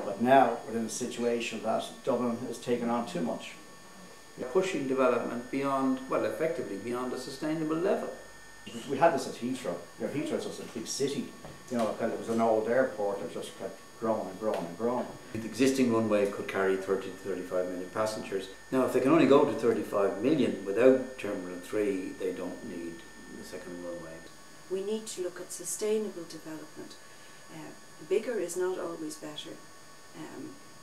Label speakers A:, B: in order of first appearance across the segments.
A: But now we're in a situation that Dublin has taken on too much.
B: Pushing development beyond, well, effectively beyond a sustainable level.
A: We had this at Heathrow. Heathrow was a big city. Because it was an old airport, it just kept growing and growing and growing.
B: The existing runway could carry 30 to 35 million passengers. Now, if they can only go to 35 million without Terminal 3, they don't need the second runway.
C: We need to look at sustainable development. Bigger is not always better.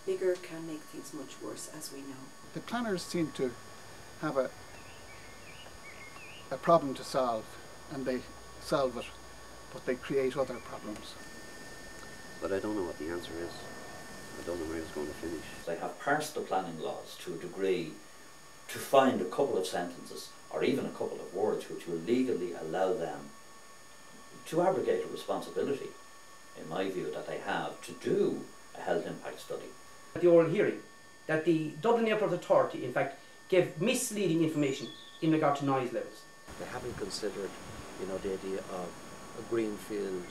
C: Bigger can make things much worse, as we know.
D: The planners seem to have a problem to solve, and they solve it, but they create other problems.
E: But I don't know what the answer is. I don't know where it's going to finish.
F: They have parsed the planning laws to a degree to find a couple of sentences or even a couple of words which will legally allow them to abrogate a responsibility, in my view, that they have to do a health impact study.
G: At the oral hearing, that the Dublin Airport Authority, in fact, gave misleading information in regard to noise levels.
E: They haven't considered, the idea of a greenfield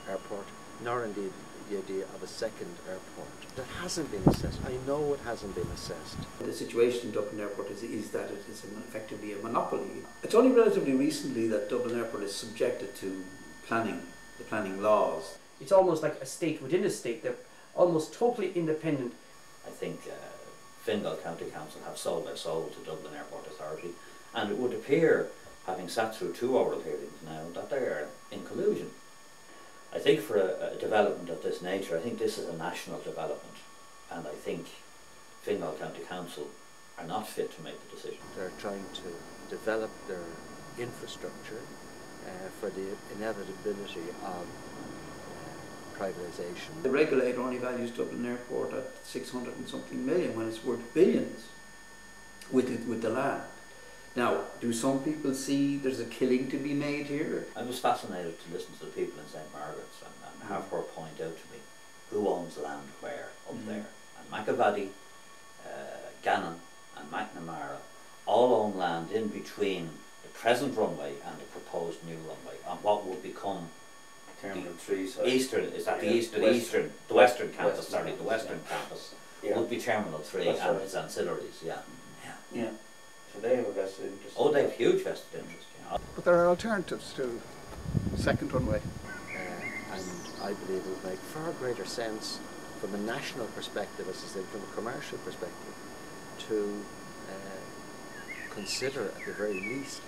E: airport, nor indeed the idea of a second airport. That hasn't been assessed. I know it hasn't been assessed.
B: The situation in Dublin Airport is that it is effectively a monopoly. It's only relatively recently that Dublin Airport is subjected to the planning laws.
G: It's almost like a state within a state. They're almost totally independent.
F: I think Fingal County Council have sold their soul to Dublin Airport Authority, and it would appear, having sat through 2 oral hearings now, that they are in collusion. I think for a development of this nature, I think this is a national development, and I think Fingal County Council are not fit to make the decision.
E: They're trying to develop their infrastructure for the inevitability of privatisation.
B: The regulator only values Dublin Airport at 600 and something million when it's worth billions with the land. Now, do some people see there's a killing to be made here?
F: I was fascinated to listen to the people in St Margaret's and have her point out to me who owns land where up there. And Macavady, Gannon and McNamara all own land in between the present runway and the proposed new runway on what will become
B: Terminal 3 side.
F: Eastern, is that the western campus, the western campus would be Terminal 3 and its ancillaries,
B: Yeah. So they have a vested interest.
F: Oh, they have huge vested interest.
D: But there are alternatives to second runway.
E: And I believe it would make far greater sense from a national perspective, as I said, from a commercial perspective, to consider at the very least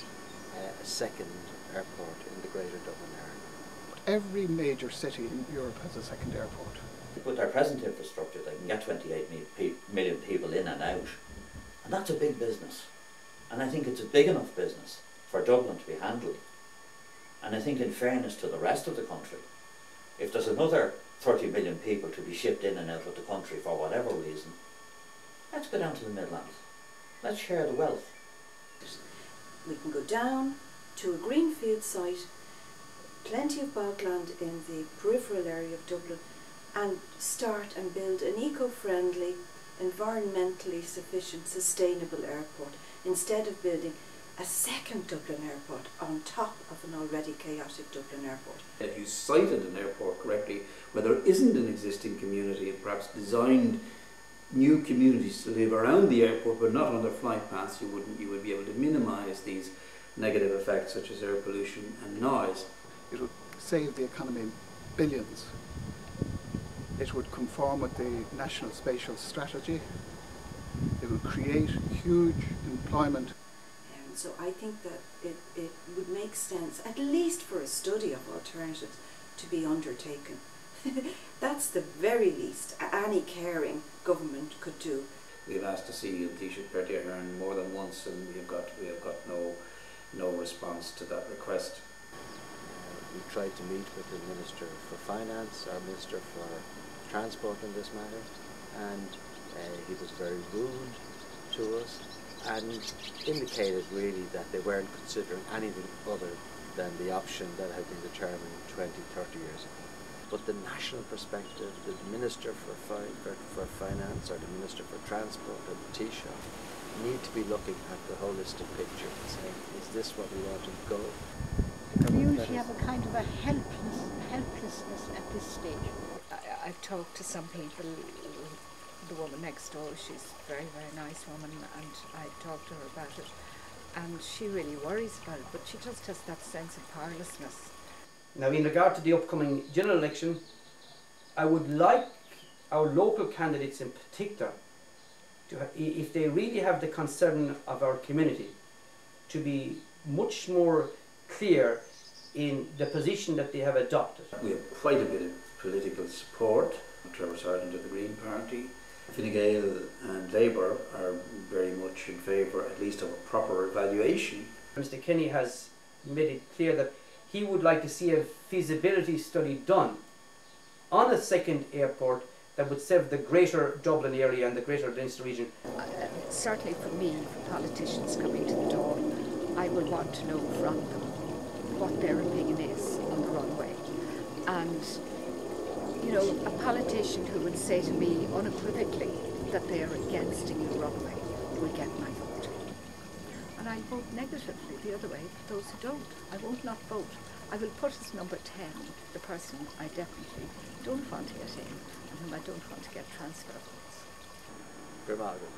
E: a second airport in the greater Dublin area.
D: Every major city in Europe has a second airport.
F: With their present infrastructure, they can get 28 million people in and out, and that's a big business. And I think it's a big enough business for Dublin to be handled. And I think, in fairness to the rest of the country, if there's another 30 million people to be shipped in and out of the country for whatever reason, let's go down to the Midlands. Let's share the wealth.
C: We can go down to a greenfield site, plenty of bogland in the peripheral area of Dublin, and start and build an eco-friendly, environmentally sufficient, sustainable airport, instead of building a second Dublin airport on top of an already chaotic Dublin airport.
B: If you cited an airport correctly, where there isn't an existing community and perhaps designed new communities to live around the airport but not on their flight paths, you would be able to minimise these negative effects such as air pollution and noise.
D: It would save the economy billions. It would conform with the National Spatial Strategy. It would create huge employment.
C: So I think that it would make sense, at least for a study of alternatives, to be undertaken. That's the very least any caring government could do.
B: We've asked to see Taoiseach Bertie Ahern more than once, and we have got no response to that request.
E: We tried to meet with the Minister for Finance, our Minister for Transport in this matter, and he was very rude to us and indicated really that they weren't considering anything other than the option that had been determined 20, 30 years ago. But the national perspective, the Minister for Finance or the Minister for Transport or the Taoiseach need to be looking at the holistic picture and saying, is this what we want to go?
H: The community have a kind of a helplessness at this stage. I've talked to some people. The woman next door, she's a very, very nice woman, and I talked to her about it, and she really worries about it, but she just has that sense of powerlessness.
G: Now, in regard to the upcoming general election, I would like our local candidates in particular, if they really have the concern of our community, to be much more clear in the position that they have adopted.
B: We have quite a bit of political support. Trevor Sargent of the Green Party, Fine Gael and Labour are very much in favour, at least, of a proper evaluation.
G: Mr. Kenny has made it clear that he would like to see a feasibility study done on a second airport that would serve the greater Dublin area and the greater Leinster region.
H: Certainly for me, for politicians coming to the door, I would want to know from them what their opinion is on the runway. And, you know, a politician who would say to me unequivocally that they are against a new runway will get my vote. And I'll vote negatively the other way for those who don't. I won't not vote. I will put as number 10 the person I definitely don't want to get in and whom I don't want to get transfer votes.
E: Good Margaret.